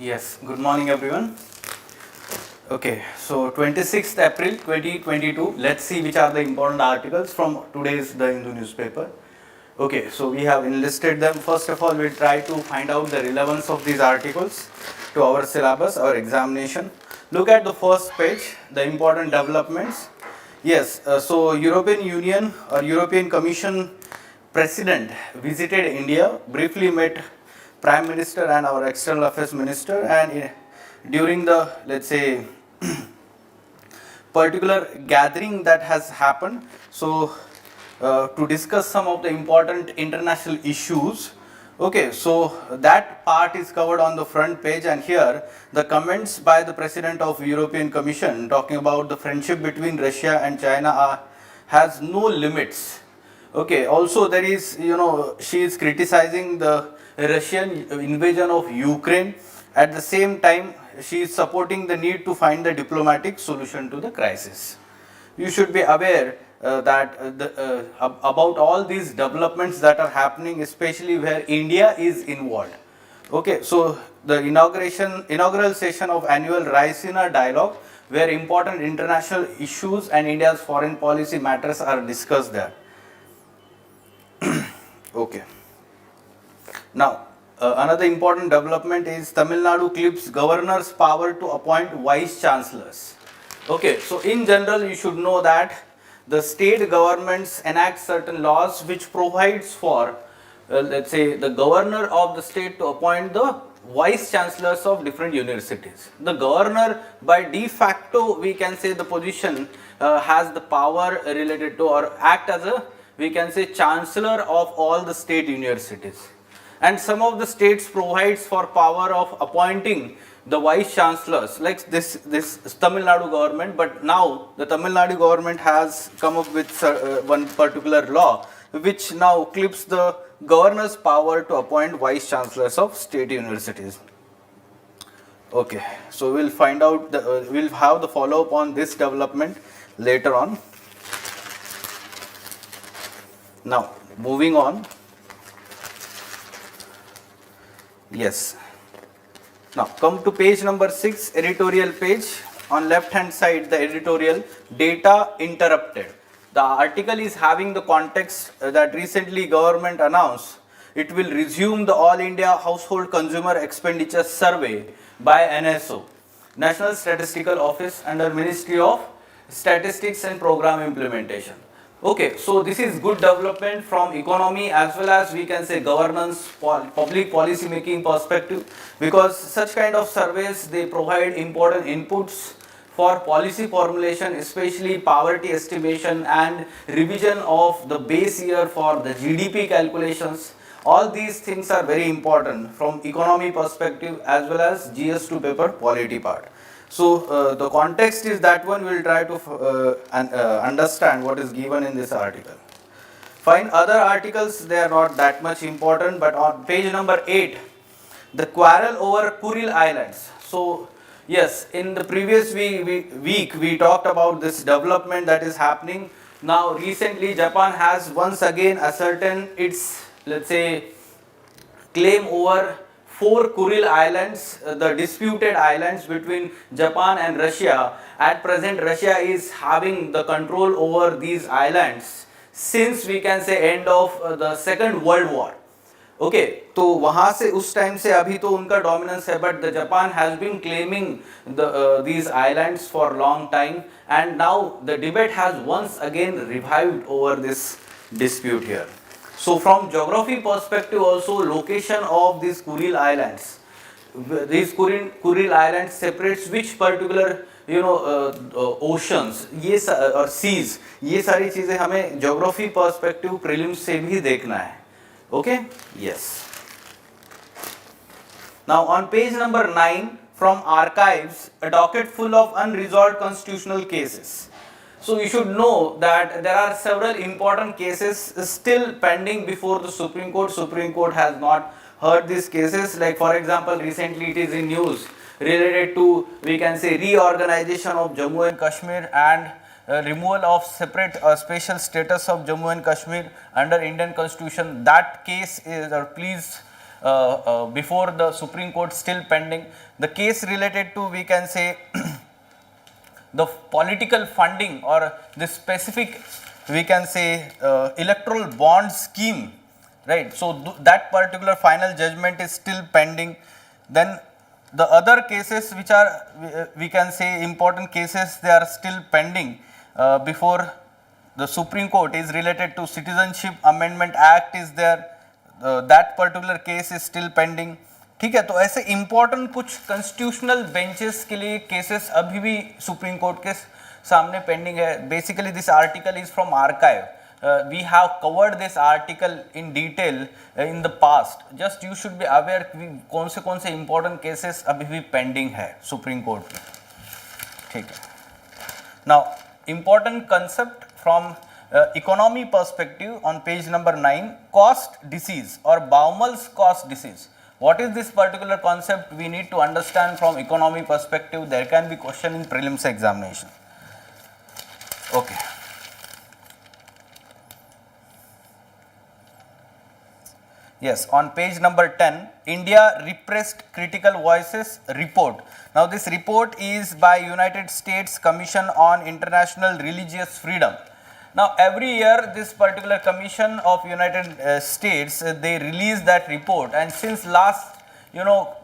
Yes, good morning everyone. Okay, so 26th April 2022, let's see which are the important articles from today's The Hindu newspaper. Okay, so we have enlisted them. First of all, we'll try to find out the relevance of these articles to our syllabus, our examination. Look at the first page, the important developments. Yes, so European Union or European Commission President visited India, briefly met Prime Minister and our External Affairs Minister, and during the, let's say, particular gathering that has happened, so to discuss some of the important international issues. Okay, so that part is covered on the front page, and here the comments by the President of European Commission talking about the friendship between Russia and China has no limits. Okay, also there is, she is criticizing the Russian invasion of Ukraine. At the same time, she is supporting the need to find the diplomatic solution to the crisis. You should be aware about all these developments that are happening, especially where India is involved. Okay, so the inaugural session of annual Raisina dialogue, where important international issues and India's foreign policy matters are discussed there. Okay. Now, another important development is Tamil Nadu clips governor's power to appoint vice chancellors. Okay, so in general, you should know that the state governments enact certain laws which provides for, let's say, the governor of the state to appoint the vice chancellors of different universities. The governor, by de facto, we can say the position has the power related to, or act as a, we can say, chancellor of all the state universities. And some of the states provides for power of appointing the vice chancellors, like this Tamil Nadu government. But now the Tamil Nadu government has come up with one particular law which now clips the governor's power to appoint vice chancellors of state universities. Okay, so we'll find out we'll have the follow up on this development later on. Now moving on. Yes. Now come to page number 6, editorial page. On left hand side, the editorial, data interrupted. The article is having the context that recently government announced it will resume the All India Household Consumer Expenditure Survey by NSO, National Statistical Office, under Ministry of Statistics and Program Implementation. Okay, so this is good development from economy as well as, we can say, governance, public policy making perspective, because such kind of surveys, they provide important inputs for policy formulation, especially poverty estimation and revision of the base year for the GDP calculations. All these things are very important from economy perspective as well as GS2 paper polity part. So the context is that one. We'll try to understand what is given in this article. Fine, other articles, they are not that much important, but on page number 8, the quarrel over Kuril Islands. So yes, in the previous week we talked about this development that is happening. Now recently Japan has once again ascertained its, let's say, claim over 4 Kuril Islands, the disputed islands between Japan and Russia. At present, Russia is having the control over these islands since, we can say, end of the Second World War. Okay, तो वहाँ से उस time से अभी तो उनका dominance है, but the Japan has been claiming these islands for long time, and now the debate has once again revived over this dispute here. So from geography perspective also, location of these Kuril Islands, these Kuril Islands separates which particular, oceans, ये or seas, ये सारी चीजें हमें geography perspective prelims से भी देखना है. Okay? Yes. Now on page number 9, from archives, a docket full of unresolved constitutional cases. So you should know that there are several important cases still pending before the Supreme Court. Supreme Court has not heard these cases. Like for example, recently it is in news related to, we can say, reorganization of Jammu and Kashmir and removal of separate special status of Jammu and Kashmir under Indian Constitution. That case is, or please before the Supreme Court still pending. The case related to, we can say, the political funding or the specific, we can say, electoral bond scheme, right? So that particular final judgment is still pending. Then the other cases which are, we can say, important cases, they are still pending before the Supreme Court, is related to Citizenship Amendment Act is there, that particular case is still pending. ठीक है, तो ऐसे important कुछ constitutional benches के लिए cases अभी भी supreme court के सामने पेंडिंग है. Basically this article is from archive. We have covered this article in detail in the past. Just you should be aware कौन से important cases अभी भी pending है सुप्रीम कोर्ट में. ठीक है. Now important concept from economy perspective on page number 9, cost disease or Baumel's cost disease. What is this particular concept? We need to understand from economy perspective. There can be question in prelims examination. Okay. Yes, on page number 10, India Repressed Critical Voices report. Now this report is by United States Commission on International Religious Freedom. Now every year this particular commission of United States, they release that report, and since last,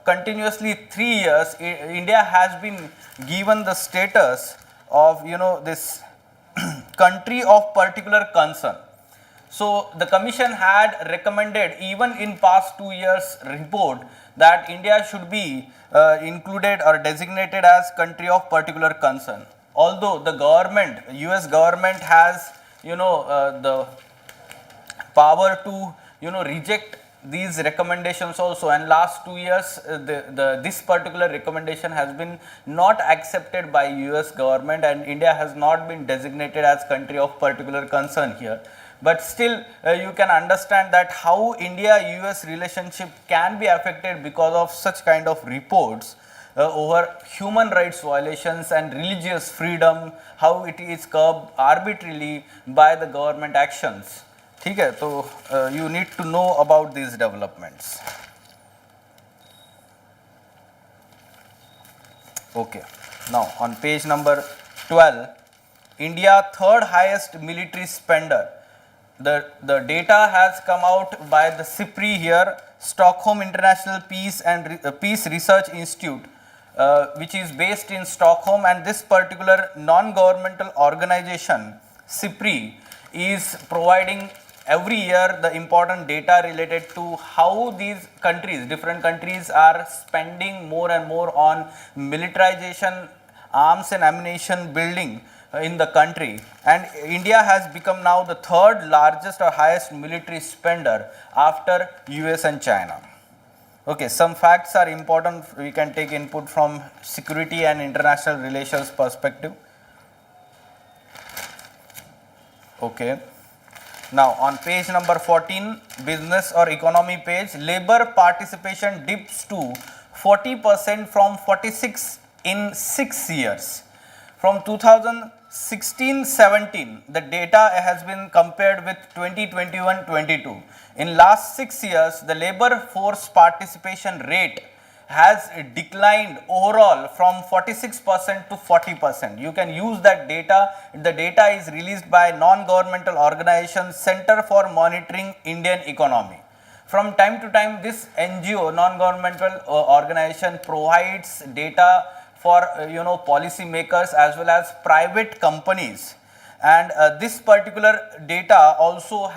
continuously 3 years, India has been given the status of, this country of particular concern. So the commission had recommended, even in past 2 years report, that India should be included or designated as country of particular concern. Although the government, US government has the power to reject these recommendations also, and last 2 years this particular recommendation has been not accepted by US government, and India has not been designated as country of particular concern here. But still you can understand that how India-US relationship can be affected because of such kind of reports over human rights violations and religious freedom, how it is curbed arbitrarily by the government actions. ठीक है, तो you need to know about these developments. Okay, now on page number 12, India third highest military spender. The data has come out by the SIPRI here, Stockholm International Peace Research Institute, which is based in Stockholm, and this particular non-governmental organization, SIPRI, is providing every year the important data related to how these countries, different countries, are spending more and more on militarization, arms and ammunition building in the country, and India has become now the third largest or highest military spender after US and China. Okay, some facts are important. We can take input from security and international relations perspective. Okay, now on page number 14, business or economy page, labor participation dips to 40% from 46 in 6 years. From 2016-17, the data has been compared with 2021-22. In last 6 years, the labor force participation rate has declined overall from 46% to 40%. You can use that data. The data is released by non-governmental organization Center for Monitoring Indian Economy. From time to time, this NGO, non-governmental organization, provides data for policy makers as well as private companies, and this particular data also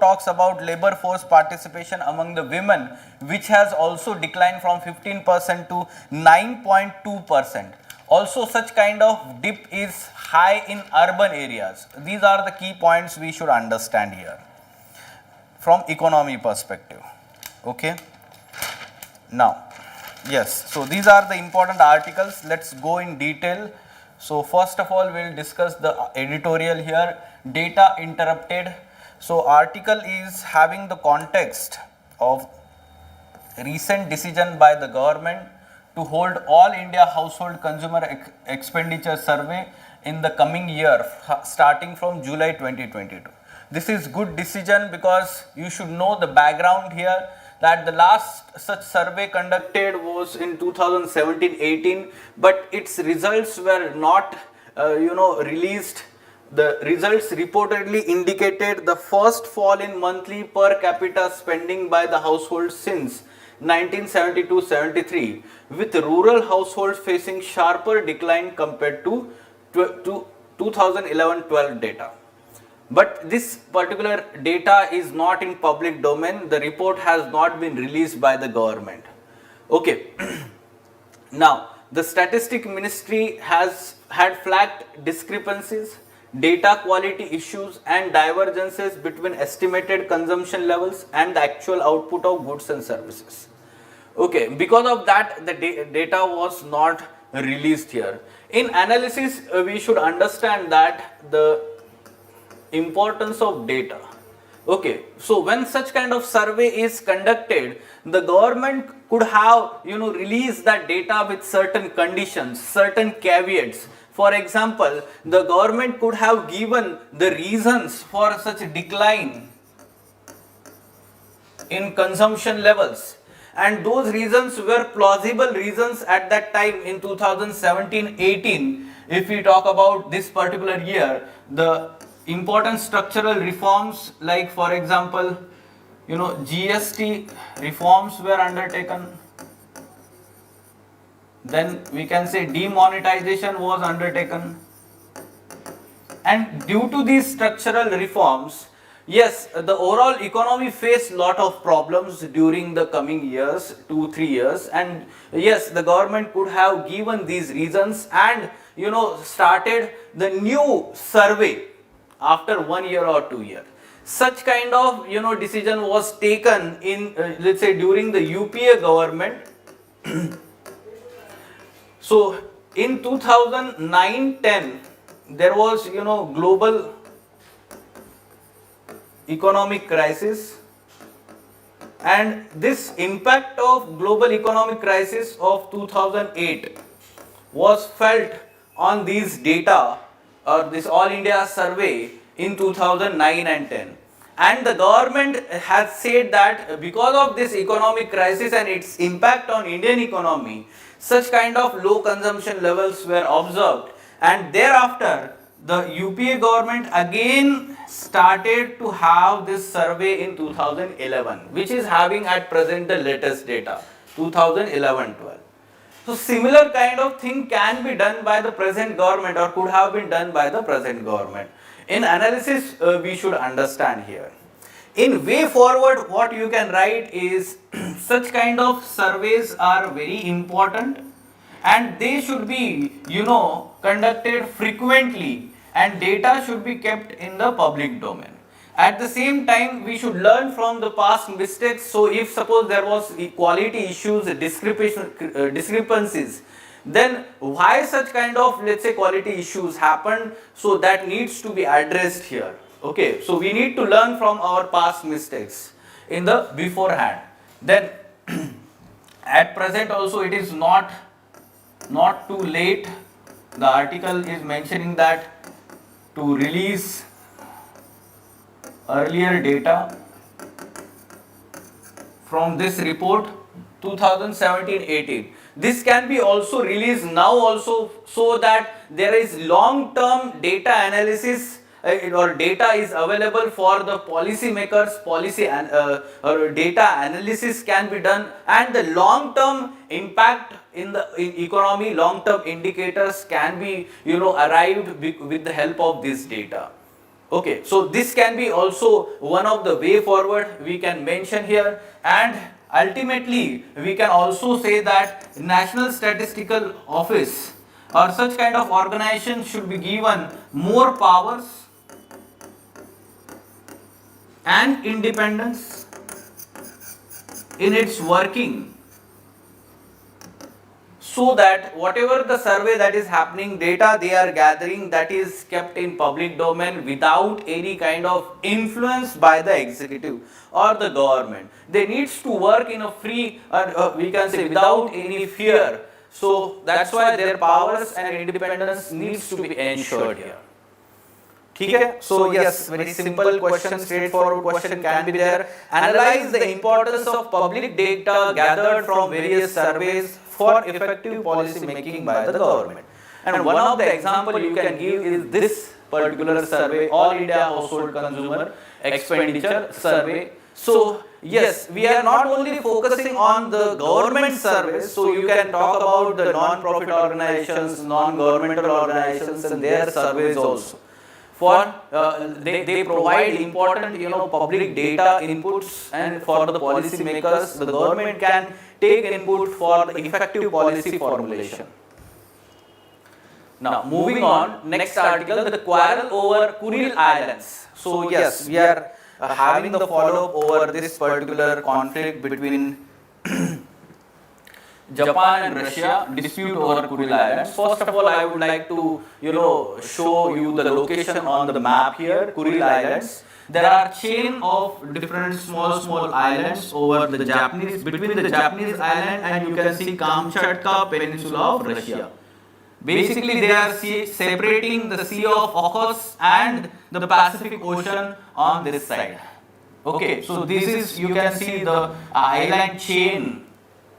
talks about labor force participation among the women, which has also declined from 15% to 9.2%. Also such kind of dip is high in urban areas. These are the key points we should understand here from economy perspective. Okay, now yes, so these are the important articles. Let's go in detail. So first of all, we'll discuss the editorial here, data interrupted. So article is having the context of recent decision by the government to hold all India household consumer expenditure survey in the coming year starting from July 2022. This is good decision because you should know the background here. that the last such survey conducted was in 2017-18, but its results were not released. The results reportedly indicated the first fall in monthly per capita spending by the household since 1972-73, with rural households facing sharper decline compared to 2011-12 data. But this particular data is not in public domain. The report has not been released by the government. Okay. Now, the Statistic Ministry has had flagged discrepancies, data quality issues and divergences between estimated consumption levels and the actual output of goods and services. Okay, because of that the data was not released here. In analysis, we should understand that the importance of data. Okay, so when such kind of survey is conducted, the government could have released that data with certain conditions, certain caveats. For example, the government could have given the reasons for such a decline in consumption levels, and those reasons were plausible reasons at that time in 2017-18. If we talk about this particular year, the important structural reforms, like for example GST reforms were undertaken, then we can say demonetization was undertaken, and due to these structural reforms, yes, the overall economy faced lot of problems during the coming years, 2-3 years, and yes, the government could have given these reasons and started the new survey after 1 year or 2 years. Such kind of decision was taken in let's say during the UPA government. So in 2009-10 there was global economic crisis, and this impact of global economic crisis of 2008 was felt on these data or this All India survey in 2009 and 10, and the government has said that because of this economic crisis and its impact on Indian economy, such kind of low consumption levels were observed, and thereafter the UPA government again started to have this survey in 2011, which is having at present the latest data 2011-12. So similar kind of thing can be done by the present government or could have been done by the present government. In analysis, we should understand here. In way forward, what you can write is such kind of surveys are very important and they should be conducted frequently, and data should be kept in the public domain. At the same time, we should learn from the past mistakes. So if suppose there was quality issues, discrepancies, then why such kind of quality issues happened, so that needs to be addressed here. Okay, so we need to learn from our past mistakes in the beforehand. Then at present also it is not too late. The article is mentioning that to release earlier data from this report 2017-18. This can be also released now also, so that there is long term data analysis or data is available for the policy makers, or data analysis can be done, and the long term impact in the economy, long term indicators can be arrived with the help of this data. Okay, so this can be also one of the way forward we can mention here, and ultimately we can also say that National Statistical Office or such kind of organization should be given more powers and independence in its working, so that whatever the survey that is happening, data they are gathering, that is kept in public domain without any kind of influence by the executive or the government. They needs to work in a free, we can say without any fear. So that's why their powers and independence needs to be ensured here. ठीक है. So yes, very simple question, straightforward question can be there. Analyze the importance of public data gathered from various surveys for effective policy making by the government. And one of the example you can give is this particular survey, All India Household Consumer Expenditure Survey. So yes, we are not only focusing on the government surveys, so you can talk about the non-profit organizations, non-governmental organizations and their surveys also. For they provide important public data inputs, and for the policy makers the government can take input for the effective policy formulation. Now moving on, next article, the quarrel over Kuril Islands. So yes, we are having the follow-up over this particular conflict between Japan and Russia, dispute over Kuril Islands. First of all, I would like to show you the location on the map here. Kuril Islands. There are chain of different small islands over the Japanese, between the Japanese island, and you can see Kamchatka Peninsula of Russia. Basically, they are separating the Sea of Okhotsk and the Pacific Ocean on this side. Okay, so this is, you can see the island chain,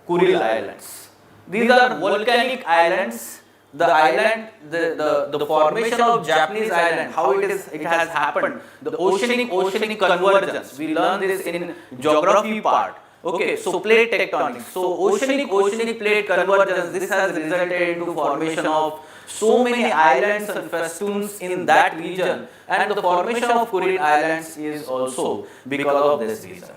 Kuril Islands. These are volcanic islands. The island, the formation of Japanese island, how it has happened, the oceanic convergence. We learn this in geography part. Okay, so plate tectonics. So oceanic plate convergence, this has resulted into formation of so many islands and festoons in that region, and the formation of Kuril Islands is also because of this reason.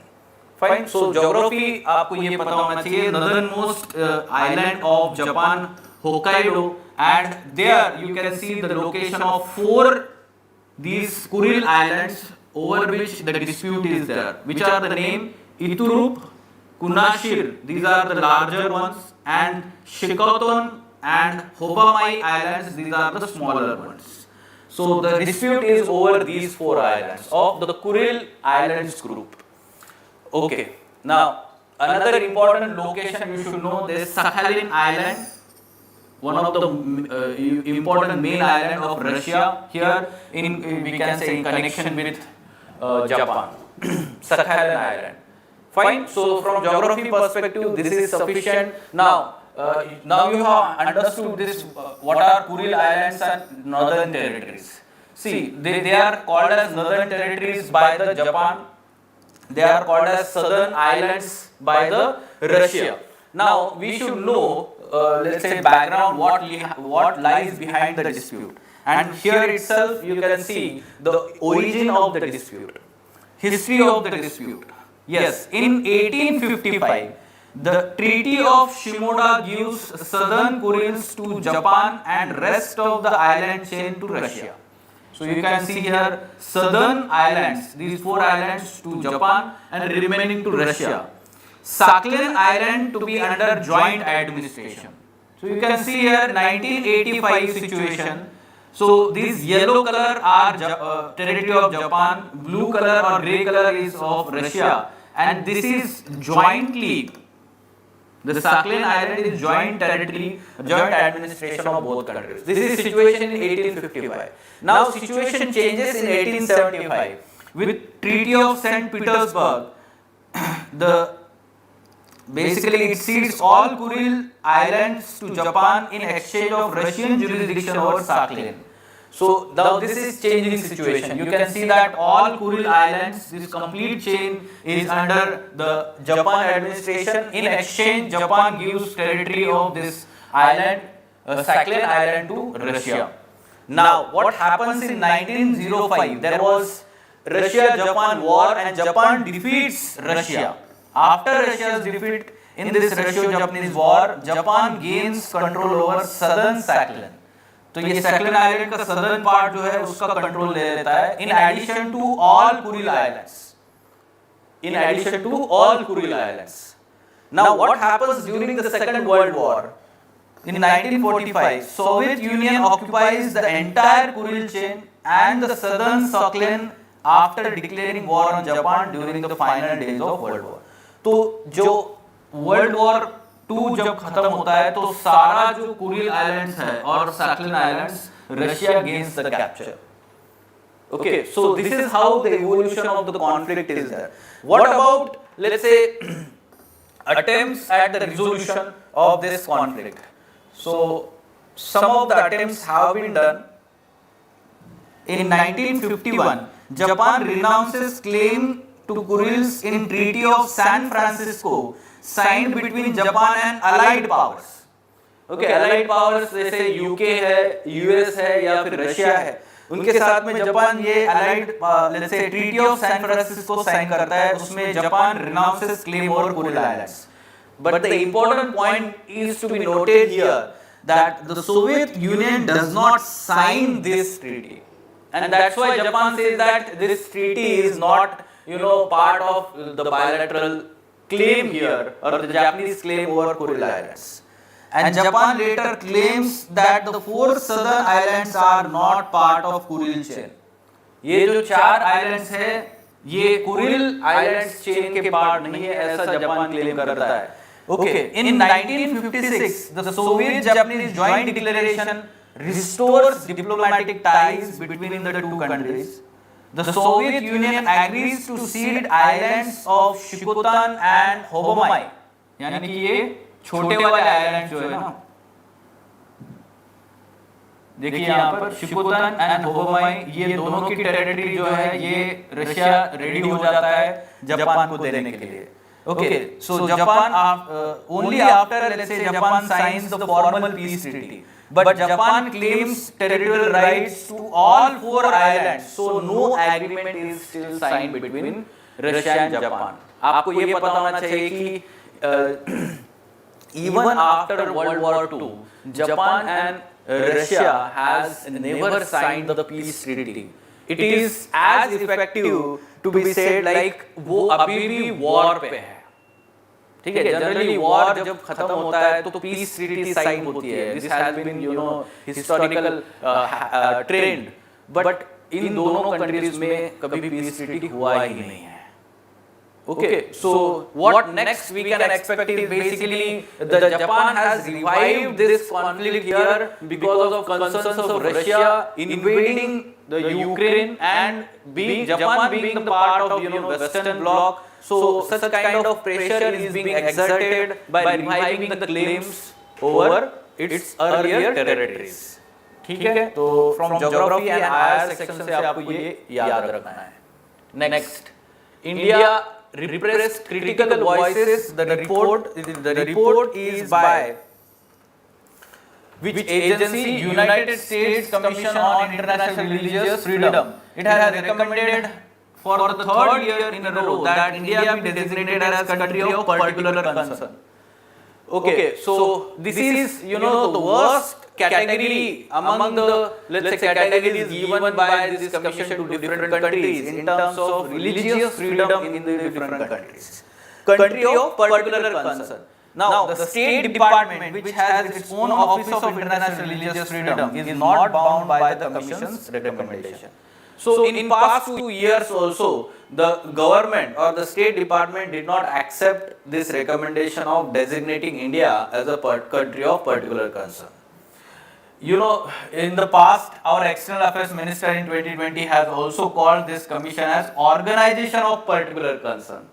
Fine. So geography आपको ये पता होना चाहिए. Northernmost island of Japan, Hokkaido, and there you can see the location of 4 these Kuril Islands over which the dispute is there. Which are the name? Iturup, Kunashir, these are the larger ones, and Shikoton and Hobamai Islands, these are the smaller ones. So the dispute is over these 4 islands of the Kuril Islands group. Okay, now another important location you should know, this Sakhalin Island, one of the important main island of Russia. Here we can say in connection with Japan, Sakhalin Island. Fine. So from geography perspective, this is sufficient. Now you have understood this. What are Kuril Islands and Northern Territories? See, they are called as Northern Territories by the Japan. They are called as Southern Islands by the Russia. Now we should know, let's say, background, what lies behind the dispute. And here itself you can see the origin of the dispute, history of the dispute. Yes, in 1855, the Treaty of Shimoda gives southern Kurils to Japan and rest of the island chain to Russia. So you can see here southern islands, these 4 islands to Japan and remaining to Russia. Sakhalin Island to be under joint administration. So you can see here 1985 situation. So these yellow color are territory of Japan, blue color or grey color is of Russia, and this is jointly, the Sakhalin Island is joint territory, joint administration of both countries. This is situation in 1855. Now situation changes in 1875 with Treaty of St. Petersburg. Basically it cedes all Kuril Islands to Japan in exchange of Russian jurisdiction over Sakhalin. So now this is changing situation. You can see that all Kuril Islands, this complete chain is under the Japan administration. In exchange, Japan gives territory of this island, Sakhalin Island, to Russia. Now what happens in 1905? There was Russia-Japan war and Japan defeats Russia. After Russia's defeat in this Russo-Japanese war, Japan gains control over southern Sakhalin. तो ये Sakhalin Island का southern part जो है उसका control ले लेता है. In addition to all Kuril Islands. In addition to all Kuril Islands. Now what happens during the Second World War? In 1945, Soviet Union occupies the entire Kuril chain and the southern Sakhalin after declaring war on Japan during the final days of World War. तो जो world war 2 जब खत्म होता है तो सारा जो Kuril islands है और Sakhalin islands Russia gains the capture. Okay, so this is how the evolution of the conflict is there. What about, let's say, attempts at the resolution of this conflict? So some of the attempts have been done. In 1951, Japan renounces claim to Kurils in Treaty of San Francisco signed between Japan and Allied powers. Okay, Allied powers जैसे UK है, US है या फिर Russia है, उनके साथ में Japan ये Allied let's say Treaty of San Francisco sign करता है, उसमें Japan renounces claim over Kuril Islands. But the important point is to be noted here that the Soviet Union does not sign this treaty. And that's why Japan says that this treaty is not, part of the bilateral claim here or the Japanese claim over Kuril Islands. And Japan later claims that the 4 southern islands are not part of Kuril chain. ये जो 4 islands है, ये Kuril Islands chain के part नहीं है, ऐसा Japan claim करता है. Okay, in 1956, the Soviet-Japanese joint declaration restores diplomatic ties between the two countries. The Soviet Union agrees to cede islands of Shikotan and Hobomai. यानी कि ये छोटे वाले आइलैंड जो है ना, देखिए यहाँ पर शिकोतान एंड होबोमाई, ये दोनों की टेरिटरी जो है ये रशिया रेडी हो जाता है जापान को देने के लिए. Okay, so Japan only after, let's say, Japan signs the formal peace treaty, but Japan claims territorial rights to all 4 islands. So no agreement is still signed between Russia and Japan. आपको ये पता होना चाहिए कि even after World War II, Japan and Russia has never signed the peace treaty. It is as effective to be said like वो अभी भी war पे है. ठीक है, जनरली वॉर जब खत्म होता है तो पीस ट्रीटी साइन होती है. This has been historical trend, but इन दोनों कंट्रीज में कभी पीस ट्रीटी हुआ ही नहीं है. Okay, so what next we can expect is basically the Japan has revived this conflict here because of concerns of Russia invading the Ukraine and Japan being the part of Western bloc. So such kind of pressure is being exerted by reviving the claims over its earlier territories. ठीक है, तो from geography and IR section से आपको ये याद रखना है. Next, India repressed critical voices. The report is by which agency? United States Commission on International Religious Freedom. It has recommended for the 3rd year in a row that India be designated as country of particular concern. Okay, so this is the worst category among the, let's say, categories given by this commission to different countries in terms of religious freedom in the different countries. Country of particular concern. Now, the State Department, which has its own Office of International Religious Freedom, is not bound by the Commission's recommendation. So, in past 2 years also, the government or the State Department did not accept this recommendation of designating India as a country of particular concern. In the past, our External Affairs Minister in 2020 has also called this commission as Organization of Particular Concern.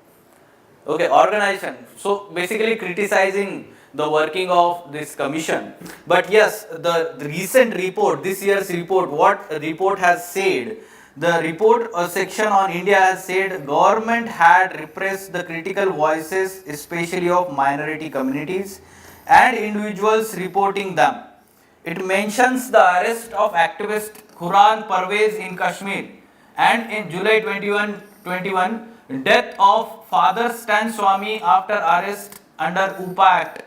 Okay, organization. So basically criticizing the working of this commission. But yes, the recent report, this year's report, what report has said, the report section on India has said government had repressed the critical voices, especially of minority communities and individuals reporting them. It mentions the arrest of activist Quran Parvez in Kashmir and in July 2021, death of Father Stan Swami after arrest under UPA Act.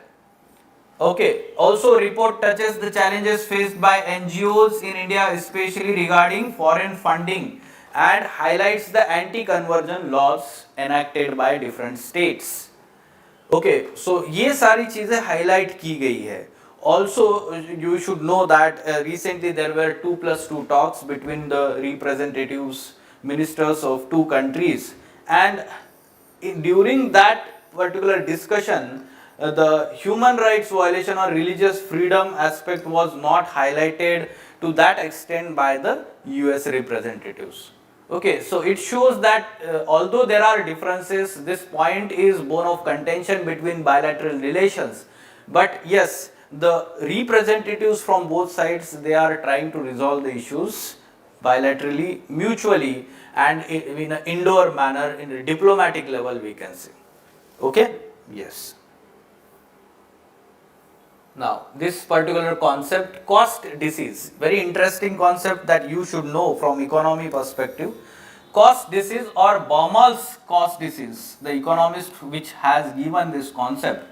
Okay, also report touches the challenges faced by NGOs in India, especially regarding foreign funding, and highlights the anti-conversion laws enacted by different states. Okay, so ये सारी चीजें highlight की गई है. Also, you should know that recently there were 2+2 talks between the representatives, ministers of 2 countries, and during that particular discussion, the human rights violation or religious freedom aspect was not highlighted to that extent by the US representatives. Okay, so it shows that although there are differences, this point is bone of contention between bilateral relations. But yes, the representatives from both sides, they are trying to resolve the issues bilaterally, mutually, and in an indoor manner, in a diplomatic level, we can say. Okay? Yes. Now, this particular concept, cost disease, very interesting concept that you should know from economy perspective. Cost disease or Baumol's cost disease, the economist which has given this concept,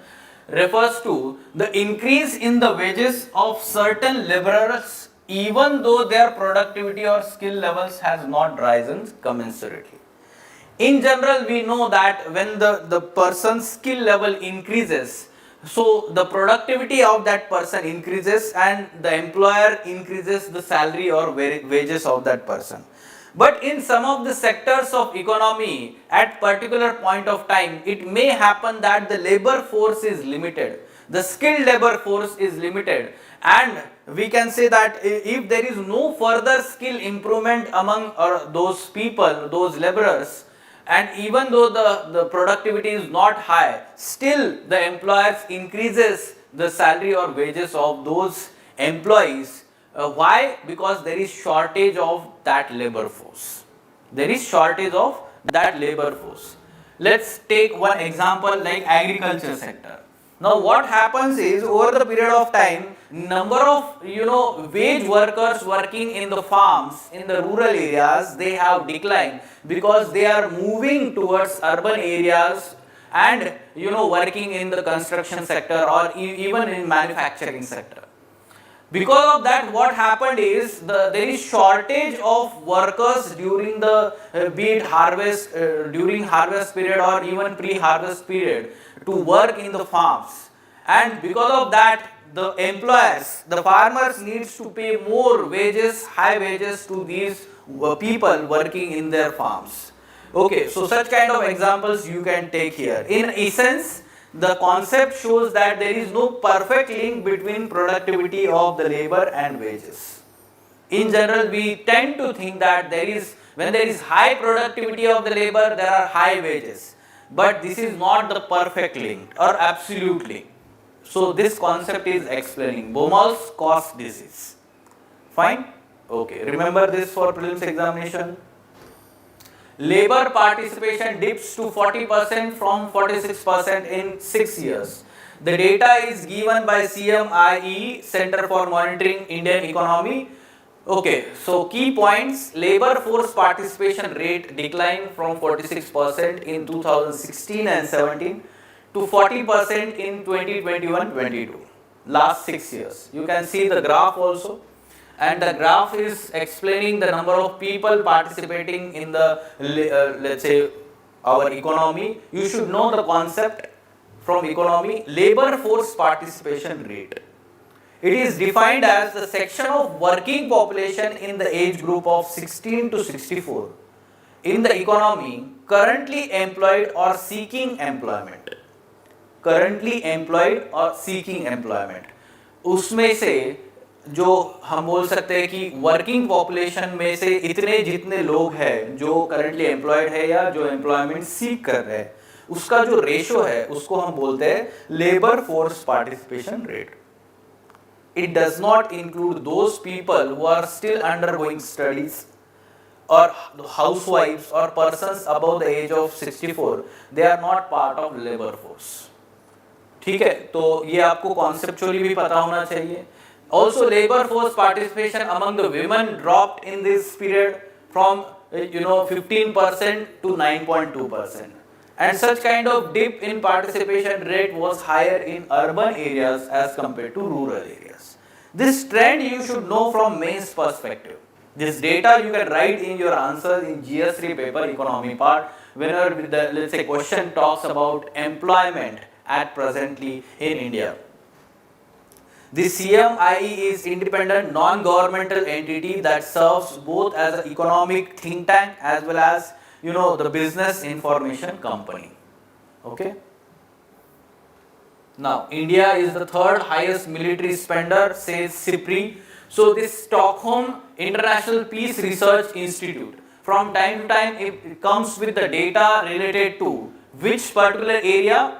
refers to the increase in the wages of certain laborers even though their productivity or skill levels has not risen commensurately. In general, we know that when the person's skill level increases, so the productivity of that person increases and the employer increases the salary or wages of that person. But in some of the sectors of economy, at particular point of time, it may happen that the labor force is limited, the skilled labor force is limited, and we can say that if there is no further skill improvement among those people, those laborers, and even though the productivity is not high, still the employers increases the salary or wages of those employees. Why? Because there is shortage of that labor force. There is shortage of that labor force. Let's take one example like agriculture sector. Now what happens is, over the period of time, number of wage workers working in the farms in the rural areas, they have declined because they are moving towards urban areas and working in the construction sector or even in manufacturing sector. Because of that, what happened is there is shortage of workers during the be it harvest, during harvest period or even pre-harvest period to work in the farms, and because of that, the employers, the farmers needs to pay more wages, high wages to these people working in their farms. Okay, so such kind of examples you can take here. In essence, the concept shows that there is no perfect link between productivity of the labor and wages. In general, we tend to think that when there is high productivity of the labor, there are high wages. But this is not the perfect link or absolute link. So this concept is explaining Baumol's cost disease. Fine? Okay. Remember this for prelims examination. Labor participation dips to 40% from 46% in 6 years. The data is given by CMIE, Center for Monitoring Indian Economy. Okay, so key points: labor force participation rate declined from 46% in 2016 and 17 to 40% in 2021-22. Last 6 years. You can see the graph also. And the graph is explaining the number of people participating in the, let's say, our economy. You should know the concept from economy: labor force participation rate. It is defined as the section of working population in the age group of 16 to 64 in the economy currently employed or seeking employment. Currently employed or seeking employment. उसमें से जो हम बोल सकते हैं कि working population में से इतने जितने लोग हैं जो करंटली एम्प्लॉयड है या जो एम्प्लॉयमेंट सीक कर रहे हैं, उसका जो रेशो है उसको हम बोलते हैं labour force participation rate. It does not include those people who are still undergoing studies or housewives or persons above the age of 64. They are not part of labor force. ठीक है, तो ये आपको conceptually भी पता होना चाहिए. Also, labor force participation among the women dropped in this period from 15% to 9.2%. And such kind of dip in participation rate was higher in urban areas as compared to rural areas. This trend you should know from mains perspective. This data you can write in your answers in GS3 paper economy part whenever the, let's say, question talks about employment at presently in India. The CMIE is independent non-governmental entity that serves both as an economic think tank as well as the business information company. Okay. Now, India is the third highest military spender, says SIPRI. So, this Stockholm International Peace Research Institute, from time to time, it comes with the data related to which particular area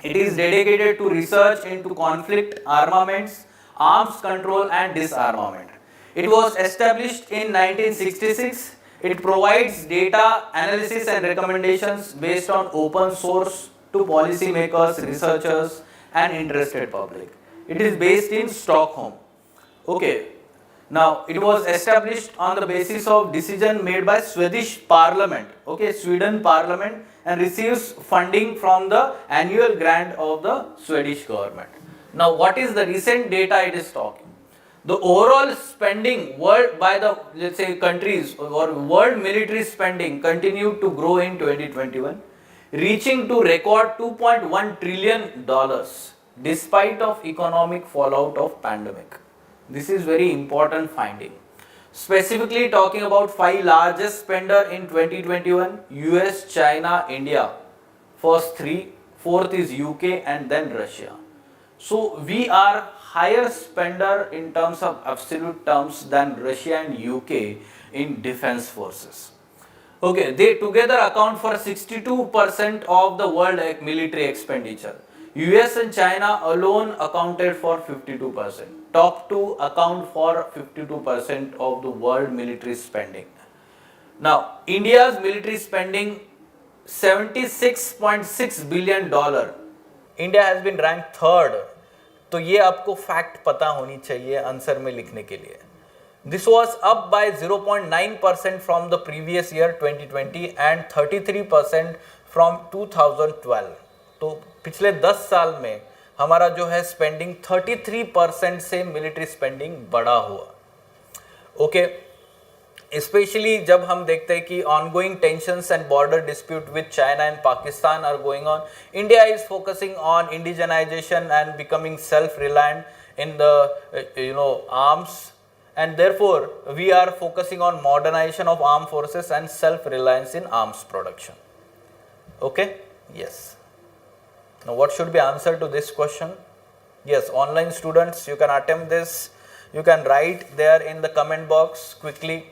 it is dedicated to research into conflict, armaments, arms control, and disarmament. It was established in 1966. It provides data analysis and recommendations based on open source to policymakers, researchers, and interested public. It is based in Stockholm. Okay. Now, it was established on the basis of decision made by Swedish Parliament, okay, Sweden Parliament, and receives funding from the annual grant of the Swedish government. Now, what is the recent data it is talking? The overall spending world by the, let's say, countries or world military spending continued to grow in 2021, reaching to record $2.1 trillion despite of economic fallout of pandemic. This is very important finding. Specifically talking about 5 largest spender in 2021, US, China, India. First 3, fourth is UK and then Russia. So we are higher spender in terms of absolute terms than Russia and UK in defense forces. Okay, they together account for 62% of the world military expenditure. US and China alone accounted for 52%. Top 2 account for 52% of the world military spending. Now, India's military spending $76.6 billion. India has been ranked third. तो ये आपको fact पता होनी चाहिए answer में लिखने के लिए. This was up by 0.9% from the previous year 2020 and 33% from 2012. तो पिछले 10 साल में हमारा जो है स्पेंडिंग 33% से मिलिट्री स्पेंडिंग बढ़ा हुआ. ओके, स्पेशली जब हम देखते हैं कि ongoing tensions and border dispute with China and Pakistan are going on, India is focusing on indigenization and becoming self reliant in the arms, and therefore we are focusing on modernization of armed forces and self reliance in arms production. Okay, yes. Now what should be answer to this question? Yes, online students, you can attempt this. You can write there in the comment box quickly.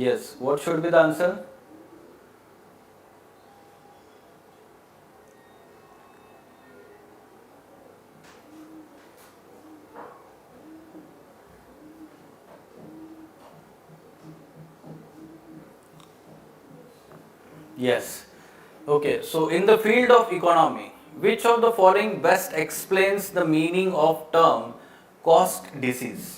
Yes, what should be the answer? Yes. Okay, so in the field of economy, which of the following best explains the meaning of term cost disease?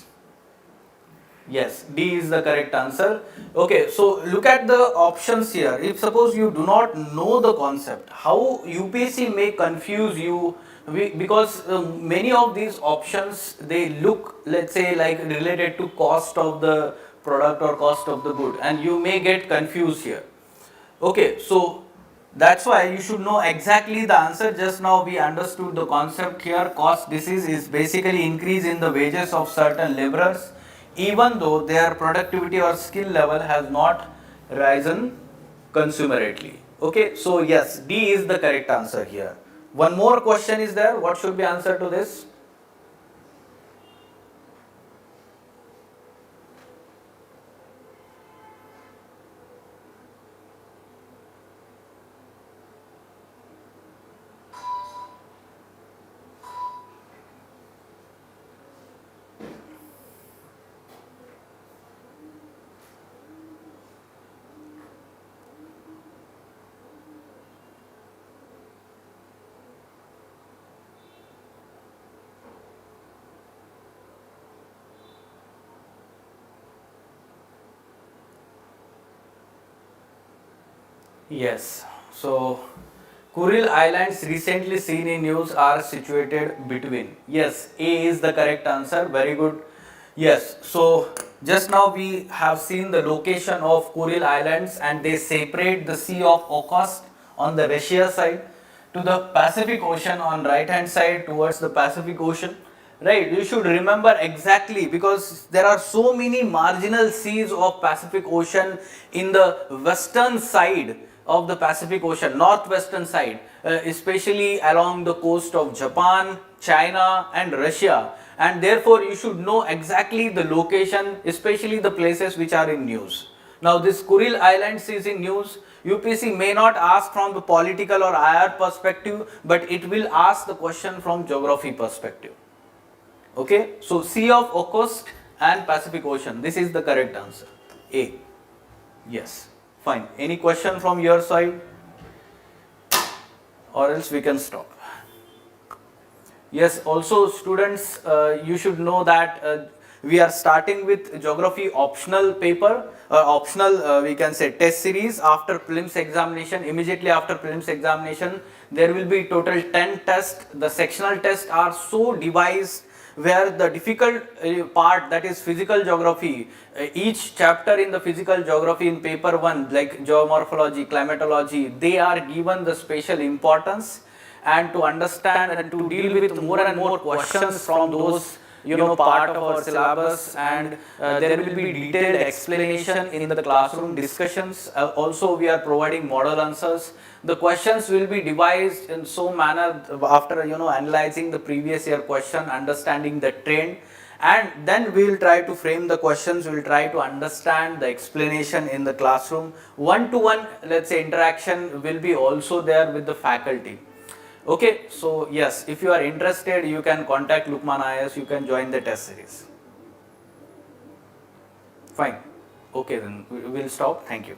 Yes, D is the correct answer. Okay, so look at the options here. If suppose you do not know the concept, how UPSC may confuse you, because many of these options, they look, let's say, like related to cost of the product or cost of the good, and you may get confused here. Okay, so that's why you should know exactly the answer. Just now we understood the concept here. Cost disease is basically increase in the wages of certain laborers, even though their productivity or skill level has not risen commensurately. Okay, so yes, D is the correct answer here. One more question is there. What should be answer to this? Yes, so Kuril Islands recently seen in news are situated between. Yes, A is the correct answer. Very good. Yes, so Just now we have seen the location of Kuril Islands, and they separate the Sea of Okhotsk on the Russia side to the Pacific Ocean on right hand side towards the Pacific Ocean. Right, you should remember exactly, because there are so many marginal seas of Pacific Ocean in the western side of the Pacific Ocean, northwestern side, especially along the coast of Japan, China and Russia, and therefore you should know exactly the location, especially the places which are in news. Now this Kuril Islands is in news. UPSC may not ask from the political or IR perspective, but it will ask the question from geography perspective. Okay, so Sea of Okhotsk and Pacific Ocean, this is the correct answer, A. Yes, fine. Any question from your side, or else we can stop. Yes, also students, you should know that we are starting with geography optional paper, optional we can say test series after prelims examination. Immediately after prelims examination, there will be total 10 tests. The sectional tests are so devised where the difficult part, that is physical geography, each chapter in the physical geography in paper 1 like geomorphology, climatology, they are given the special importance, and to understand and to deal with more and more questions from those part of our syllabus, and there will be detailed explanation in the classroom discussions. Also we are providing model answers. The questions will be devised in so manner after analyzing the previous year question, understanding the trend, and then we will try to frame the questions. We will try to understand the explanation in the classroom. One-to-one, let's say, interaction will be also there with the faculty. Okay, so yes, if you are interested, you can contact Lukmaan IAS, you can join the test series. Fine. Okay, then we will stop. Thank you.